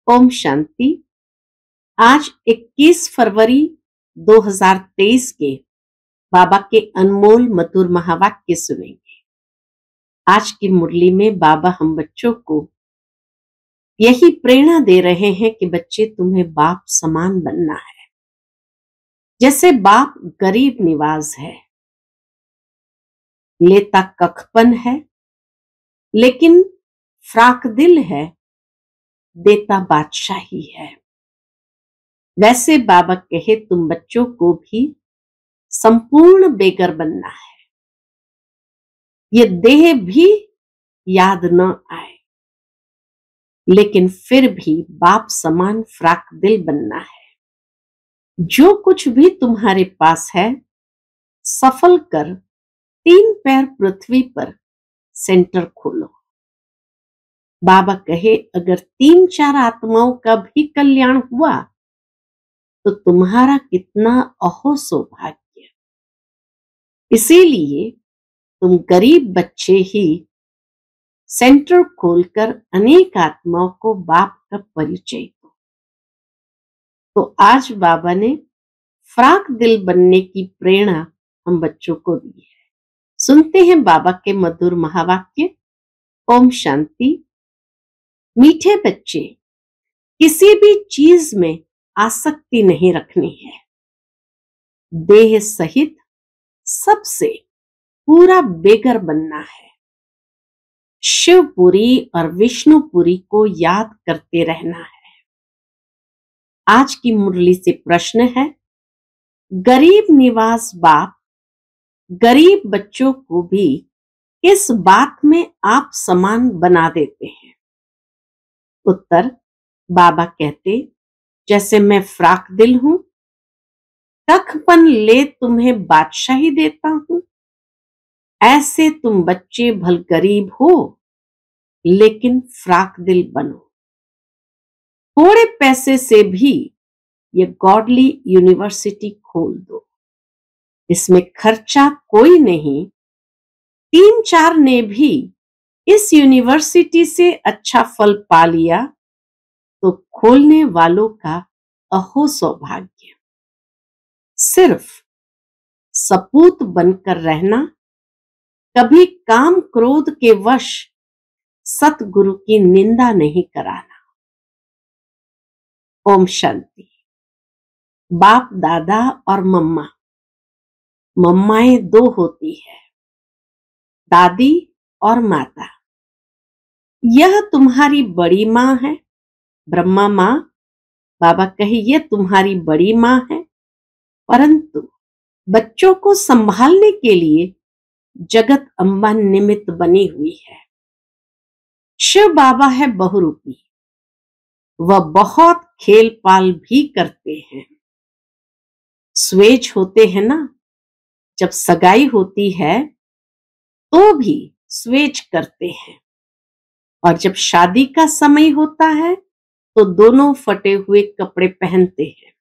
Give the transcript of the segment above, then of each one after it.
ओम शांति। आज 21 फरवरी 2023 के बाबा के अनमोल मधुर महावाक्य सुनेंगे। आज की मुरली में बाबा हम बच्चों को यही प्रेरणा दे रहे हैं कि बच्चे, तुम्हें बाप समान बनना है। जैसे बाप गरीब निवाज है, लेता कखपन है, लेकिन फ्राक दिल है, देता बादशाही है। वैसे बाबा कहे तुम बच्चों को भी संपूर्ण बेगर बनना है। ये देह भी याद न आए, लेकिन फिर भी बाप समान फ्राक दिल बनना है। जो कुछ भी तुम्हारे पास है, सफल कर 3 पैर पृथ्वी पर सेंटर खोलो। बाबा कहे अगर 3-4 आत्माओं का भी कल्याण हुआ तो तुम्हारा कितना अहो सौभाग्य। इसीलिए तुम गरीब बच्चे ही सेंटर खोलकर अनेक आत्माओं को बाप का परिचय दो। तो आज बाबा ने फ्राक दिल बनने की प्रेरणा हम बच्चों को दी है। सुनते हैं बाबा के मधुर महावाक्य। ओम शांति। मीठे बच्चे, किसी भी चीज में आसक्ति नहीं रखनी है। देह सहित सबसे पूरा बेगर बनना है। शिवपुरी और विष्णुपुरी को याद करते रहना है। आज की मुरली से प्रश्न है, गरीब निवास बाप गरीब बच्चों को भी किस बात में आप समान बना देते हैं? उत्तर, बाबा कहते जैसे मैं फ्राक दिल हूं, कखपन ले तुम्हें बादशाही देता हूं, ऐसे तुम बच्चे भल गरीब हो लेकिन फ्राक दिल बनो। थोड़े पैसे से भी ये गॉडली यूनिवर्सिटी खोल दो। इसमें खर्चा कोई नहीं। 3-4 ने भी इस यूनिवर्सिटी से अच्छा फल पा लिया तो खोलने वालों का अहो सौभाग्य। सिर्फ सपूत बनकर रहना, कभी काम क्रोध के वश सतगुरु की निंदा नहीं कराना। ओम शांति। बाप दादा और मम्मा, मम्माएं 2 होती है, दादी और माता। यह तुम्हारी बड़ी माँ है, ब्रह्मा माँ। बाबा कहे ये तुम्हारी बड़ी माँ है, परंतु बच्चों को संभालने के लिए जगत अम्बा निमित्त बनी हुई है। शिव बाबा है बहुरूपी, वह बहुत खेल पाल भी करते हैं। स्वेज होते हैं ना, जब सगाई होती है तो भी स्वेज करते हैं, और जब शादी का समय होता है तो दोनों फटे हुए कपड़े पहनते हैं।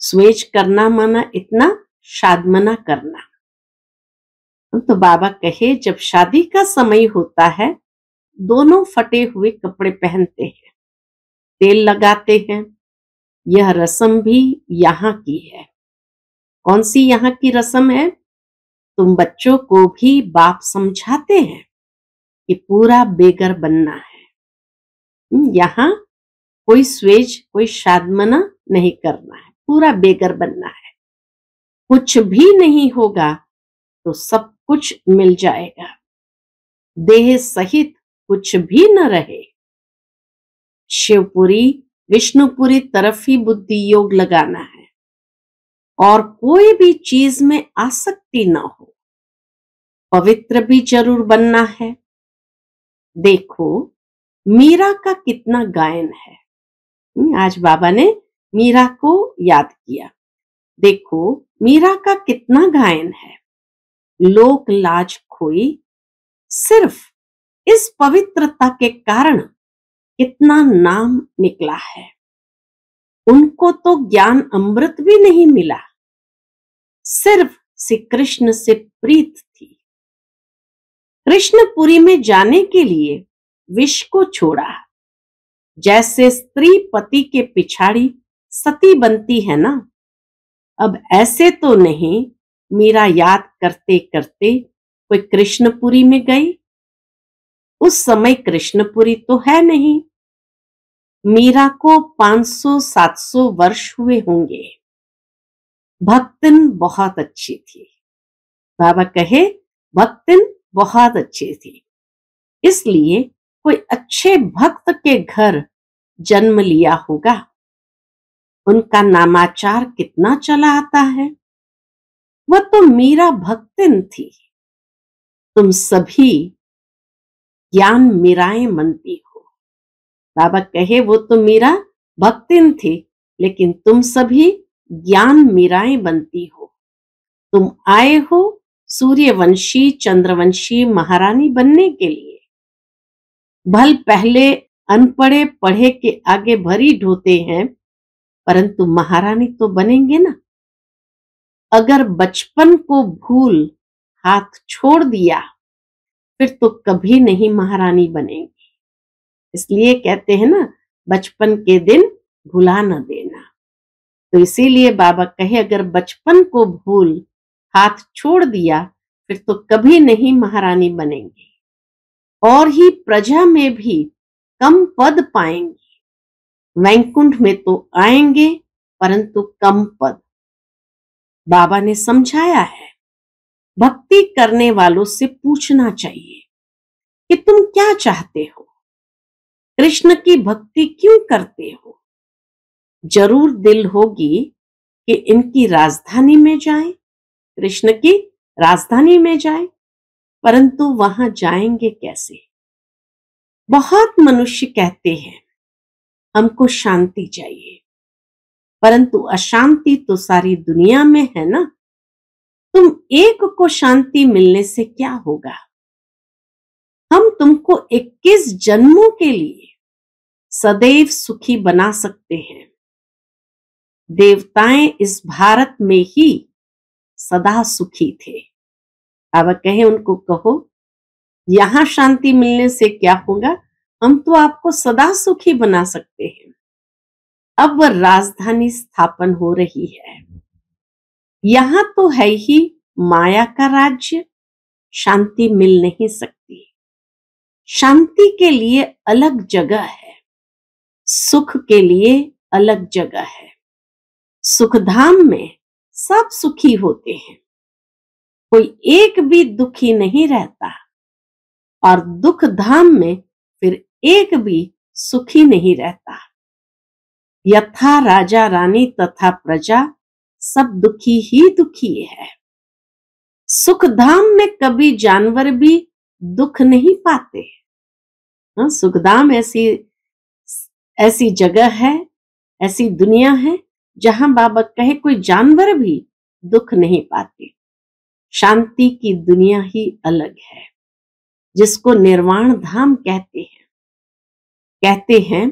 स्वेज करना माना इतना शादमना करना। तो बाबा कहे जब शादी का समय होता है दोनों फटे हुए कपड़े पहनते हैं, तेल लगाते हैं। यह रस्म भी यहाँ की है। कौन सी यहाँ की रस्म है? तुम बच्चों को भी बाप समझाते हैं कि पूरा बेगर बनना है। यहाँ कोई स्वेज, कोई शादमना नहीं करना है, पूरा बेगर बनना है। कुछ भी नहीं होगा तो सब कुछ मिल जाएगा। देह सहित कुछ भी न रहे। शिवपुरी विष्णुपुरी तरफ ही बुद्धि योग लगाना है और कोई भी चीज में आसक्ति न हो। पवित्र भी जरूर बनना है। देखो मीरा का कितना गायन है। आज बाबा ने मीरा को याद किया। देखो मीरा का कितना गायन है। लोक लाज खोई, सिर्फ इस पवित्रता के कारण कितना नाम निकला है। उनको तो ज्ञान अमृत भी नहीं मिला, सिर्फ श्री कृष्ण से प्रीत थी। कृष्णपुरी में जाने के लिए विष को छोड़ा, जैसे स्त्री पति के पिछाड़ी सती बनती है ना, अब ऐसे तो नहीं मीरा याद करते करते कोई कृष्णपुरी में गई। उस समय कृष्णपुरी तो है नहीं। मीरा को 500-700 वर्ष हुए होंगे। भक्तिन बहुत अच्छी थी। बाबा कहे भक्तिन बहुत अच्छी थी, इसलिए कोई अच्छे भक्त के घर जन्म लिया होगा। उनका नामाचार कितना चला आता है। वह तो मीरा भक्तिन थी। तुम सभी ज्ञान मीराएं मनती हो। बाबा कहे वो तो मीरा भक्तिन थी, लेकिन तुम सभी ज्ञान मीराएं बनती हो। तुम आए हो सूर्यवंशी चंद्रवंशी महारानी बनने के लिए। भल पहले अनपढ़े पढ़े के आगे भरी ढोते हैं, परंतु महारानी तो बनेंगे ना। अगर बचपन को भूल हाथ छोड़ दिया, फिर तो कभी नहीं महारानी बनेंगी। इसलिए कहते हैं ना, बचपन के दिन भुला न देना। तो इसीलिए बाबा कहे अगर बचपन को भूल हाथ छोड़ दिया, फिर तो कभी नहीं महारानी बनेंगे और ही प्रजा में भी कम पद पाएंगे। वैकुंठ में तो आएंगे, परंतु कम पद। बाबा ने समझाया है, भक्ति करने वालों से पूछना चाहिए कि तुम क्या चाहते हो, कृष्ण की भक्ति क्यों करते हो। जरूर दिल होगी कि इनकी राजधानी में जाएं, कृष्ण की राजधानी में जाएं, परंतु वहां जाएंगे कैसे। बहुत मनुष्य कहते हैं हमको शांति चाहिए, परंतु अशांति तो सारी दुनिया में है ना। तुम एक को शांति मिलने से क्या होगा। हम तुमको 21 जन्मों के लिए सदैव सुखी बना सकते हैं। देवताएं इस भारत में ही सदा सुखी थे। अब कहे उनको कहो यहां शांति मिलने से क्या होगा, हम तो आपको सदा सुखी बना सकते हैं। अब वह राजधानी स्थापन हो रही है। यहां तो है ही माया का राज्य, शांति मिल नहीं सकती। शांति के लिए अलग जगह है, सुख के लिए अलग जगह है। सुखधाम में सब सुखी होते हैं, कोई एक भी दुखी नहीं रहता, और दुख धाम में फिर एक भी सुखी नहीं रहता। यथा राजा रानी तथा प्रजा सब दुखी ही दुखी है। सुख धाम में कभी जानवर भी दुख नहीं पाते। सुखधाम ऐसी जगह है, ऐसी दुनिया है जहां बाबा कहे कोई जानवर भी दुख नहीं पाते। शांति की दुनिया ही अलग है, जिसको निर्वाण धाम कहते हैं। कहते हैं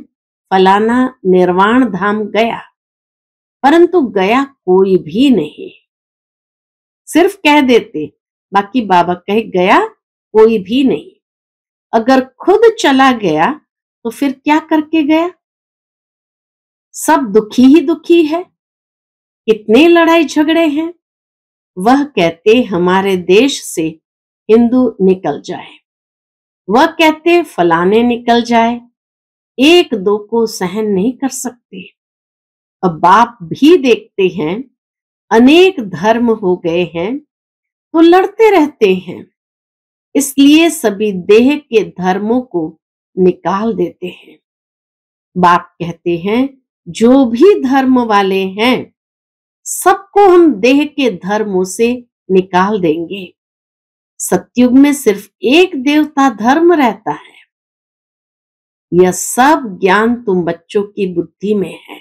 फलाना निर्वाण धाम गया, परंतु गया कोई भी नहीं। सिर्फ कह देते, बाकी बाबा कहे गया कोई भी नहीं। अगर खुद चला गया तो फिर क्या करके गया। सब दुखी ही दुखी है, कितने लड़ाई झगड़े हैं। वह कहते हमारे देश से हिंदू निकल जाए, वह कहते फलाने निकल जाए, एक दो को सहन नहीं कर सकते। अब बाप भी देखते हैं अनेक धर्म हो गए हैं तो लड़ते रहते हैं, इसलिए सभी देह के धर्मों को निकाल देते हैं। बाप कहते हैं जो भी धर्म वाले हैं सबको हम देह के धर्मों से निकाल देंगे। सतयुग में सिर्फ एक देवता धर्म रहता है। यह सब ज्ञान तुम बच्चों की बुद्धि में है।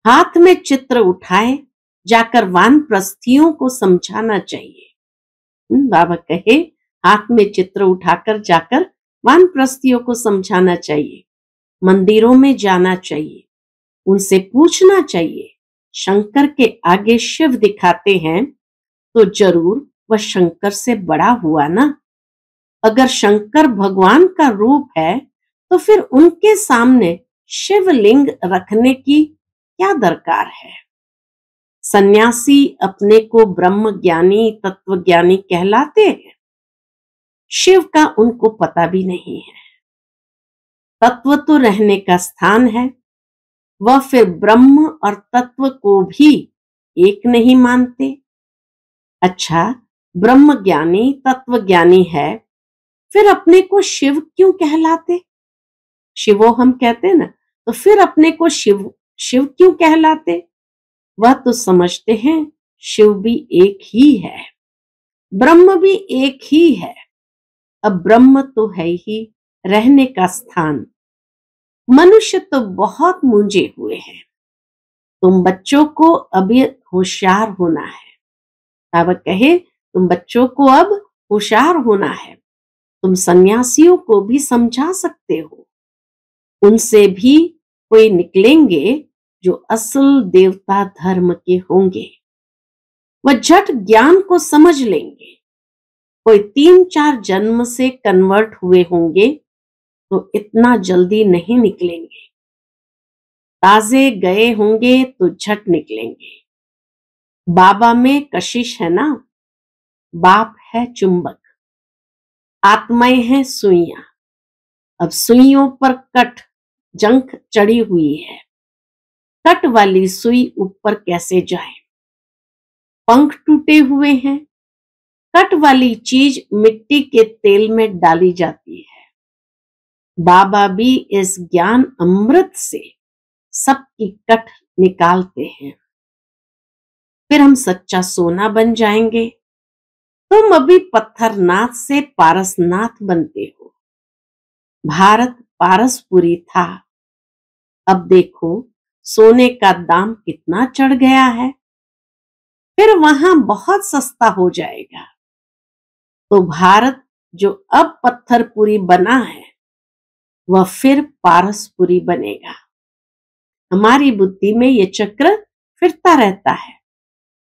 हाथ में चित्र उठाए जाकर वानप्रस्थियों को समझाना चाहिए। बाबा कहे हाथ में चित्र उठाकर जाकर वानप्रस्थियों को समझाना चाहिए। मंदिरों में जाना चाहिए, उनसे पूछना चाहिए शंकर के आगे शिव दिखाते हैं तो जरूर वह शंकर से बड़ा हुआ ना। अगर शंकर भगवान का रूप है तो फिर उनके सामने शिवलिंग रखने की क्या दरकार है? सन्यासी अपने को ब्रह्म ज्ञानी तत्वज्ञानी कहलाते हैं। शिव का उनको पता भी नहीं है। तत्व तो रहने का स्थान है, वह फिर ब्रह्म और तत्व को भी एक नहीं मानते। अच्छा, ब्रह्म ज्ञानी तत्व ज्ञानी है, फिर अपने को शिव क्यों कहलाते? शिवो हम कहते ना, तो फिर अपने को शिव शिव क्यों कहलाते? वह तो समझते हैं शिव भी एक ही है, ब्रह्म भी एक ही है। अब ब्रह्म तो है ही रहने का स्थान। मनुष्य तो बहुत मूंजे हुए हैं। तुम बच्चों को अभी होशियार होना है। बाबा कहे तुम बच्चों को अब होशियार होना है। तुम सन्यासियों को भी समझा सकते हो। उनसे भी कोई निकलेंगे जो असल देवता धर्म के होंगे। वह झट ज्ञान को समझ लेंगे। कोई 3-4 जन्म से कन्वर्ट हुए होंगे तो इतना जल्दी नहीं निकलेंगे। ताजे गए होंगे तो झट निकलेंगे। बाबा में कशिश है ना, बाप है चुंबक, आत्माएं हैं सुइयां। अब सुइयों पर कट जंख चढ़ी हुई है। कट वाली सुई ऊपर कैसे जाए? पंख टूटे हुए हैं। कट वाली चीज मिट्टी के तेल में डाली जाती है। बाबा भी इस ज्ञान अमृत से सबकी कट निकालते हैं। फिर हम सच्चा सोना बन जाएंगे। तुम अभी पत्थरनाथ से पारसनाथ बनते हो। भारत पारसपुरी था, अब देखो सोने का दाम कितना चढ़ गया है। फिर वहां बहुत सस्ता हो जाएगा। तो भारत जो अब पत्थरपुरी बना है वह फिर पारसपुरी बनेगा। हमारी बुद्धि में ये चक्र फिरता रहता है।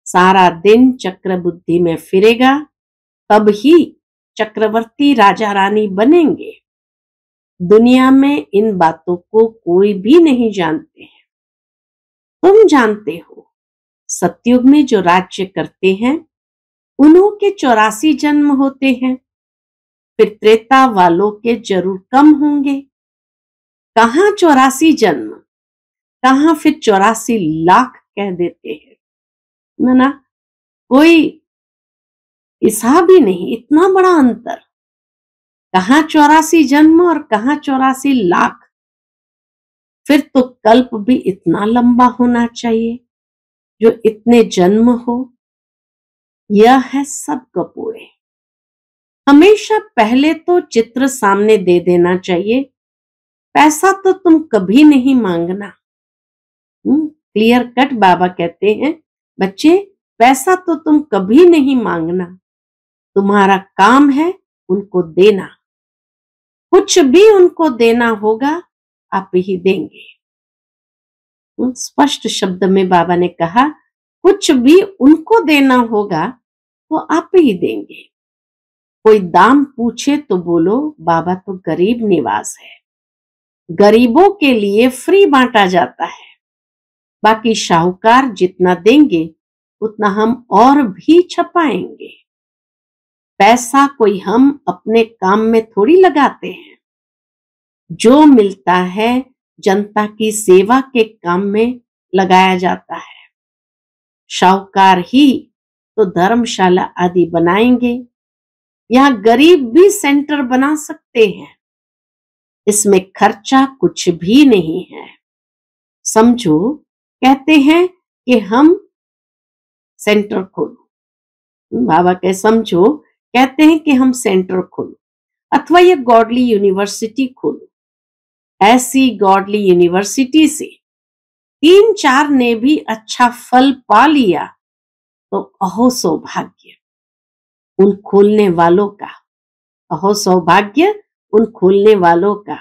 सारा दिन चक्र बुद्धि में फिरेगा, तब ही चक्रवर्ती राजा रानी बनेंगे। दुनिया में इन बातों को कोई भी नहीं जानते हैं। तुम जानते हो, सतयुग में जो राज्य करते हैं उन्हों के 84 जन्म होते हैं। फिर त्रेता वालों के जरूर कम होंगे। कहां 84 जन्म, कहां फिर 84 लाख कह देते हैं ना। कोई हिसाब ही नहीं, इतना बड़ा अंतर। कहां 84 जन्म और कहां 84 लाख। फिर तो कल्प भी इतना लंबा होना चाहिए जो इतने जन्म हो। यह है सब कपूरे। हमेशा पहले तो चित्र सामने दे देना चाहिए। पैसा तो तुम कभी नहीं मांगना। क्लियर कट बाबा कहते हैं, बच्चे पैसा तो तुम कभी नहीं मांगना। तुम्हारा काम है उनको देना। कुछ भी उनको देना होगा आप ही देंगे। स्पष्ट शब्द में बाबा ने कहा, कुछ भी उनको देना होगा तो आप ही देंगे। कोई दाम पूछे तो बोलो बाबा तो गरीब निवास है, गरीबों के लिए फ्री बांटा जाता है। बाकी शाहूकार जितना देंगे उतना हम और भी छपाएंगे। पैसा कोई हम अपने काम में थोड़ी लगाते हैं। जो मिलता है जनता की सेवा के काम में लगाया जाता है। शाहूकार ही तो धर्मशाला आदि बनाएंगे। यहां गरीब भी सेंटर बना सकते हैं। इसमें खर्चा कुछ भी नहीं है। समझो, कहते हैं कि हम सेंटर खोलो। बाबा के समझो, कहते हैं कि हम सेंटर खोलो अथवा ये गॉडली यूनिवर्सिटी खोलो। ऐसी गॉडली यूनिवर्सिटी से 3-4 ने भी अच्छा फल पा लिया तो अहो सौभाग्य उन खोलने वालों का। अहो सौभाग्य उन खोलने वालों का।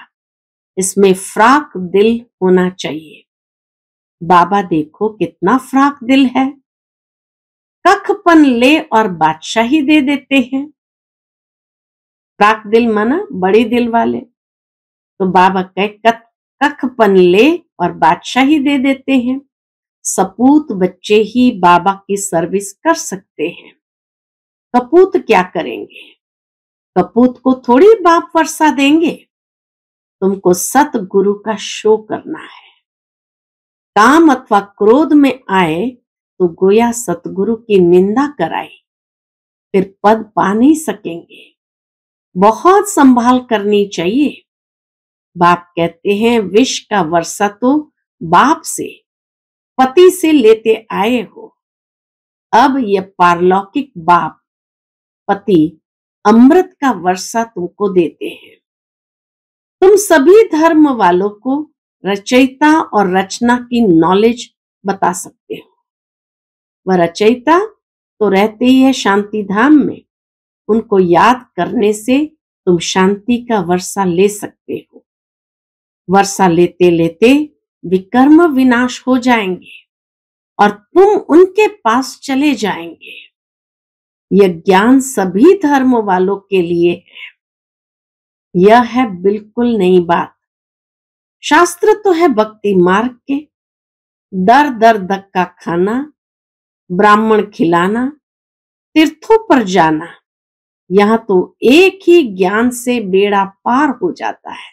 इसमें फ्राक दिल होना चाहिए। बाबा देखो कितना फ्राक दिल है। कखपन ले और बादशाही दे देते हैं। फ्राक दिल माना बड़ी दिल वाले। तो बाबा कह कख पन ले और बादशाही दे देते हैं। सपूत बच्चे ही बाबा की सर्विस कर सकते हैं। कपूत क्या करेंगे? कपूत को थोड़ी बाप वर्षा देंगे। तुमको सतगुरु का शो करना है। काम अथवा क्रोध में आए तो गोया सतगुरु की निंदा कराई, फिर पद पा नहीं सकेंगे। बहुत संभाल करनी चाहिए। बाप कहते हैं विष का वर्षा तो बाप से, पति से लेते आए हो। अब ये पारलौकिक बाप पति अमृत का वर्षा तुमको देते हैं। तुम सभी धर्म वालों को रचयिता और रचना की नॉलेज बता सकते हो। वह रचयिता तो रहते ही है शांति धाम में। उनको याद करने से तुम शांति का वर्षा ले सकते हो। वर्षा लेते लेते विकर्म विनाश हो जाएंगे और तुम उनके पास चले जाएंगे। यह ज्ञान सभी धर्म वालों के लिए है। यह है बिल्कुल नई बात। शास्त्र तो है भक्ति मार्ग के, दर दर धक्का खाना, ब्राह्मण खिलाना, तीर्थों पर जाना। यहां तो एक ही ज्ञान से बेड़ा पार हो जाता है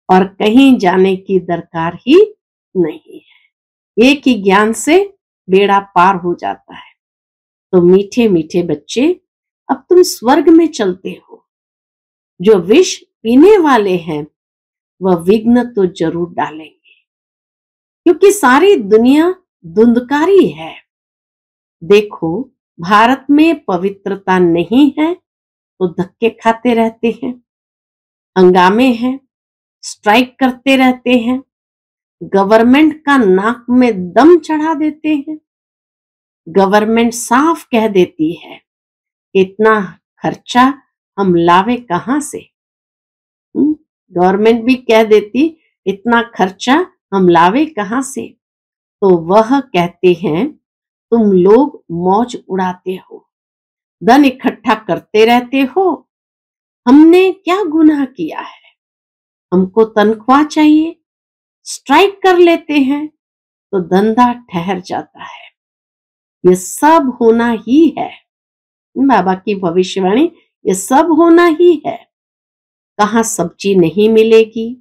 और कहीं जाने की दरकार ही नहीं है। एक ही ज्ञान से बेड़ा पार हो जाता है। तो मीठे मीठे बच्चे, अब तुम स्वर्ग में चलते हो। जो विष पीने वाले हैं वह विघ्न तो जरूर डालेंगे, क्योंकि सारी दुनिया धुंधकारी है। देखो, भारत में पवित्रता नहीं है तो धक्के खाते रहते हैं, हंगामे हैं, स्ट्राइक करते रहते हैं, गवर्नमेंट का नाक में दम चढ़ा देते हैं। गवर्नमेंट साफ कह देती है इतना खर्चा हम लावे कहां से। गवर्नमेंट भी कह देती इतना खर्चा हम लावे कहां से। तो वह कहते हैं तुम लोग मौज उड़ाते हो, धन इकट्ठा करते रहते हो। हमने क्या गुनाह किया है? हमको तनख्वाह चाहिए, स्ट्राइक कर लेते हैं तो धंधा ठहर जाता है। ये सब होना ही है। बाबा की भविष्यवाणी, ये सब होना ही है। कहाँ सब्जी नहीं मिलेगी,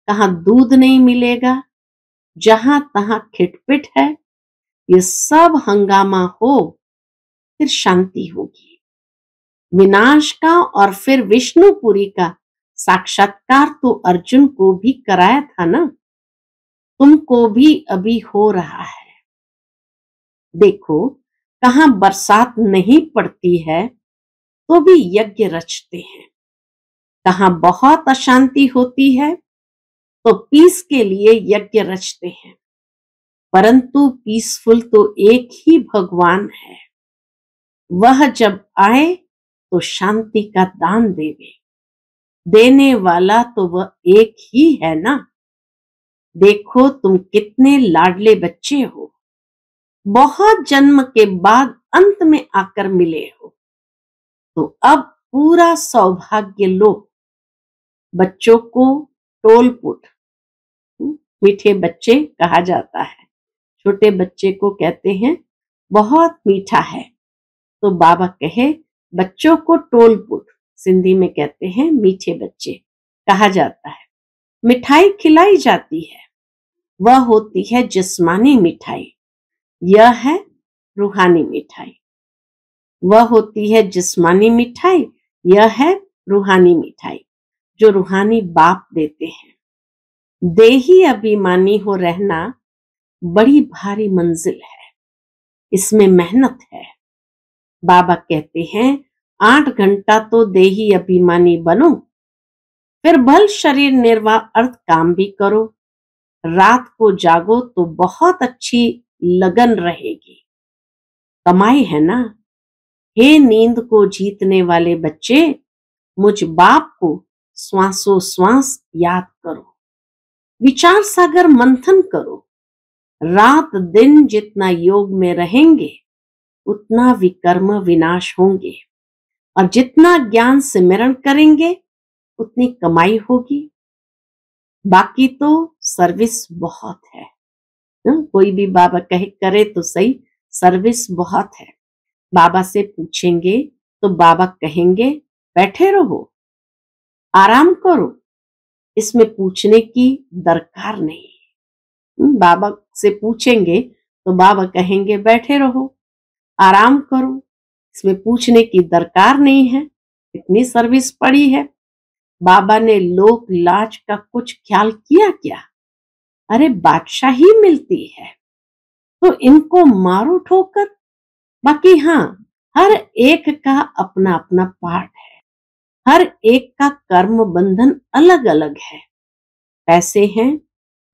कहाँ दूध नहीं मिलेगा, जहां तहां खिटपिट है। ये सब हंगामा हो, फिर शांति होगी। विनाश का और फिर विष्णुपुरी का साक्षात्कार तो अर्जुन को भी कराया था ना, तुमको भी अभी हो रहा है। देखो, कहाँ बरसात नहीं पड़ती है तो भी यज्ञ रचते हैं। कहाँ बहुत अशांति होती है तो पीस के लिए यज्ञ रचते हैं। परंतु पीसफुल तो एक ही भगवान है। वह जब आए तो शांति का दान देवे। देने वाला तो वह एक ही है ना। देखो, तुम कितने लाडले बच्चे हो, बहुत जन्म के बाद अंत में आकर मिले हो। तो अब पूरा सौभाग्य लो। बच्चों को टोलपुट, मीठे बच्चे कहा जाता है। छोटे बच्चे को कहते हैं बहुत मीठा है। तो बाबा कहे बच्चों को टोलपुट, सिंधी में कहते हैं मीठे बच्चे कहा जाता है। मिठाई खिलाई जाती है, वह होती है जिस्मानी मिठाई। यह है रूहानी मिठाई। वह होती है जिस्मानी मिठाई, यह है रूहानी मिठाई जो रूहानी बाप देते हैं। देही अभिमानी हो रहना बड़ी भारी मंजिल है, इसमें मेहनत है। बाबा कहते हैं 8 घंटा तो देही अभिमानी बनो, फिर भल शरीर निर्वाह अर्थ काम भी करो। रात को जागो तो बहुत अच्छी लगन रहेगी, कमाई है ना। हे नींद को जीतने वाले बच्चे, मुझ बाप को श्वासों श्वास याद करो। विचार सागर मंथन करो। रात दिन जितना योग में रहेंगे उतना विकर्म विनाश होंगे, और जितना ज्ञान सिमरण करेंगे उतनी कमाई होगी। बाकी तो सर्विस बहुत है। कोई भी बाबा कहे करे तो सही, सर्विस बहुत है। बाबा से पूछेंगे तो बाबा कहेंगे बैठे रहो, आराम करो, इसमें पूछने की दरकार नहीं है। बाबा से पूछेंगे तो बाबा कहेंगे बैठे रहो, आराम करो, इसमें पूछने की दरकार नहीं है। इतनी सर्विस पड़ी है। बाबा ने लोक लाज का कुछ ख्याल किया क्या? अरे बादशाही मिलती है तो इनको मारो ठोकर। बाकी हाँ, हर एक का अपना अपना पार्ट है, हर एक का कर्म बंधन अलग अलग है। पैसे हैं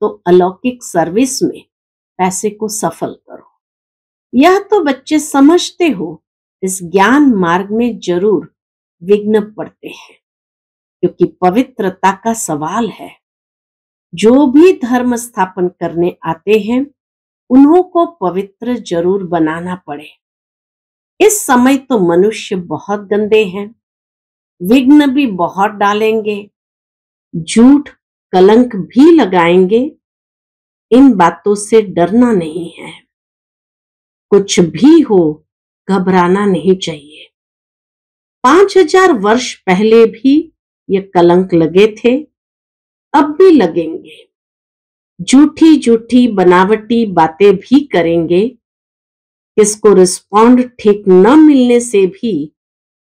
तो अलौकिक सर्विस में पैसे को सफल करो, यह तो बच्चे समझते हो। इस ज्ञान मार्ग में जरूर विघ्न पड़ते हैं, क्योंकि पवित्रता का सवाल है। जो भी धर्म स्थापन करने आते हैं उन्हों को पवित्र जरूर बनाना पड़े। इस समय तो मनुष्य बहुत गंदे हैं, विघ्न भी बहुत डालेंगे, झूठ कलंक भी लगाएंगे। इन बातों से डरना नहीं है। कुछ भी हो घबराना नहीं चाहिए। 5000 वर्ष पहले भी ये कलंक लगे थे, अब भी लगेंगे। झूठी झूठी बनावटी बातें भी करेंगे। किसको रिस्पॉन्ड ठीक न मिलने से भी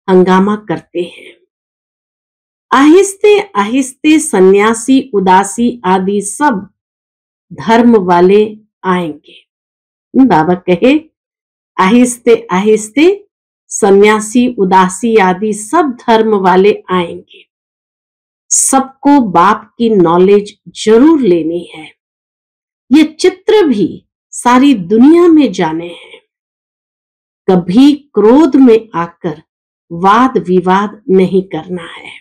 हंगामा करते हैं। आहिस्ते आहिस्ते सन्यासी उदासी आदि सब धर्म वाले आएंगे। बाबा कहे आहिस्ते आहिस्ते सन्यासी उदासी आदि सब धर्म वाले आएंगे। सबको बाप की नॉलेज जरूर लेनी है। ये चित्र भी सारी दुनिया में जाने हैं। कभी क्रोध में आकर वाद विवाद नहीं करना है।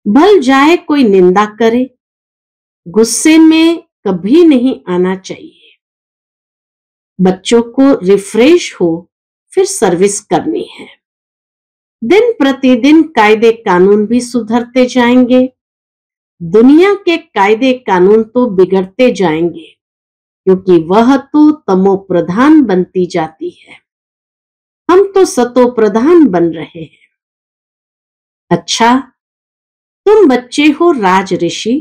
भल जाए कोई निंदा करे, गुस्से में कभी नहीं आना चाहिए। बच्चों को रिफ्रेश हो फिर सर्विस करनी है। दिन प्रतिदिन कायदे कानून भी सुधरते जाएंगे। दुनिया के कायदे कानून तो बिगड़ते जाएंगे, क्योंकि वह तो तमो प्रधान बनती जाती है। हम तो सतो प्रधान बन रहे हैं। अच्छा, तुम बच्चे हो राज ऋषि,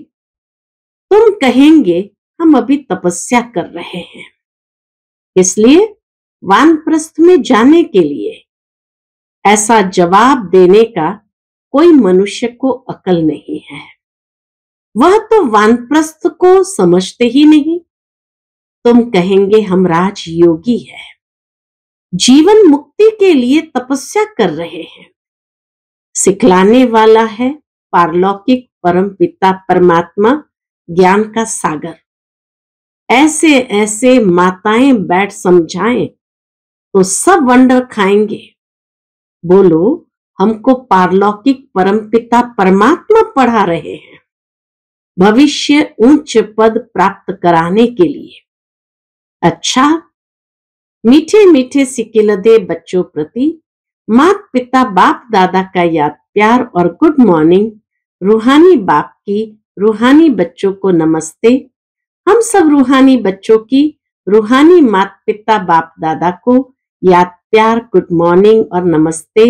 तुम कहेंगे हम अभी तपस्या कर रहे हैं, इसलिए वानप्रस्थ में जाने के लिए। ऐसा जवाब देने का कोई मनुष्य को अकल नहीं है। वह तो वानप्रस्थ को समझते ही नहीं। तुम कहेंगे हम राजयोगी हैं, जीवन मुक्ति के लिए तपस्या कर रहे हैं। सिखलाने वाला है पारलौकिक परम पिता परमात्मा, ज्ञान का सागर। ऐसे ऐसे माताएं बैठ समझाएं तो सब वंडर खाएंगे। बोलो, हमको पारलौकिक परम पिता परमात्मा पढ़ा रहे हैं, भविष्य उच्च पद प्राप्त कराने के लिए। अच्छा, मीठे मीठे सिकिलदे बच्चों प्रति माता पिता बाप दादा का याद प्यार और गुड मॉर्निंग। रूहानी बाप की रूहानी बच्चों को नमस्ते। हम सब रूहानी बच्चों की रूहानी माता पिता बाप दादा को याद प्यार गुड मॉर्निंग और नमस्ते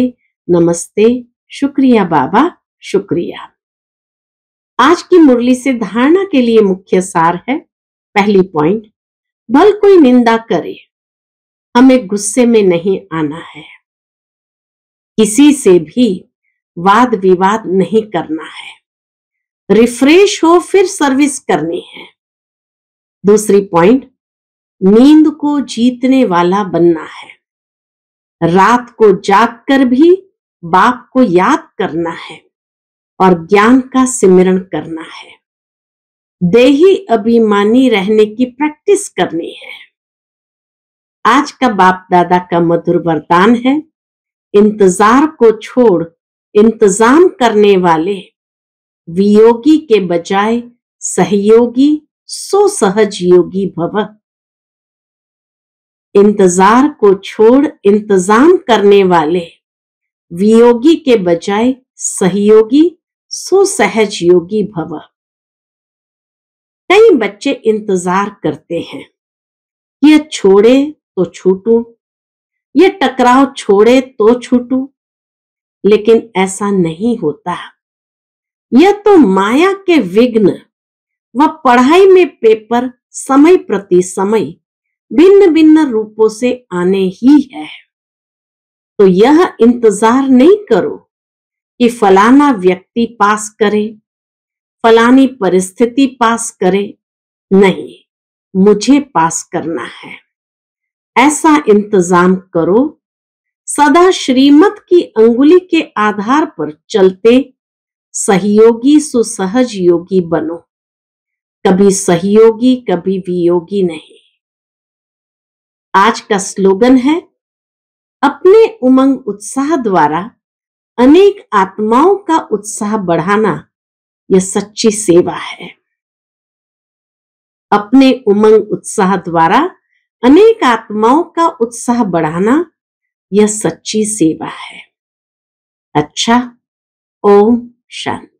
नमस्ते। शुक्रिया बाबा, शुक्रिया। आज की मुरली से धारणा के लिए मुख्य सार है। पहली पॉइंट, भल कोई निंदा करे, हमें गुस्से में नहीं आना है। किसी से भी वाद विवाद नहीं करना है। रिफ्रेश हो फिर सर्विस करनी है। दूसरी पॉइंट, नींद को जीतने वाला बनना है। रात को जागकर भी बाप को याद करना है और ज्ञान का सिमरन करना है। देही अभिमानी रहने की प्रैक्टिस करनी है। आज का बाप दादा का मधुर वरदान है, इंतजार को छोड़ इंतजाम करने वाले, वियोगी के बजाय सहयोगी सो सहज योगी भव। इंतजार को छोड़ इंतजाम करने वाले, वियोगी के बजाय सहयोगी सो सहज योगी भव। कई बच्चे इंतजार करते हैं, यह छोड़े तो छूटूं, ये टकराव छोड़े तो छूटूं, लेकिन ऐसा नहीं होता। यह तो माया के विघ्न व पढ़ाई में पेपर समय प्रति समय भिन्न भिन्न रूपों से आने ही है। तो यह इंतजार नहीं करो कि फलाना व्यक्ति पास करे, फलानी परिस्थिति पास करे। नहीं, मुझे पास करना है। ऐसा इंतजाम करो, सदा श्रीमत की अंगुली के आधार पर चलते सहयोगी सुसहज योगी बनो, कभी सहयोगी कभी वियोगी नहीं। आज का स्लोगन है, अपने उमंग उत्साह द्वारा अनेक आत्माओं का उत्साह बढ़ाना यह सच्ची सेवा है। अपने उमंग उत्साह द्वारा अनेक आत्माओं का उत्साह बढ़ाना यह सच्ची सेवा है। अच्छा, ओम शांति।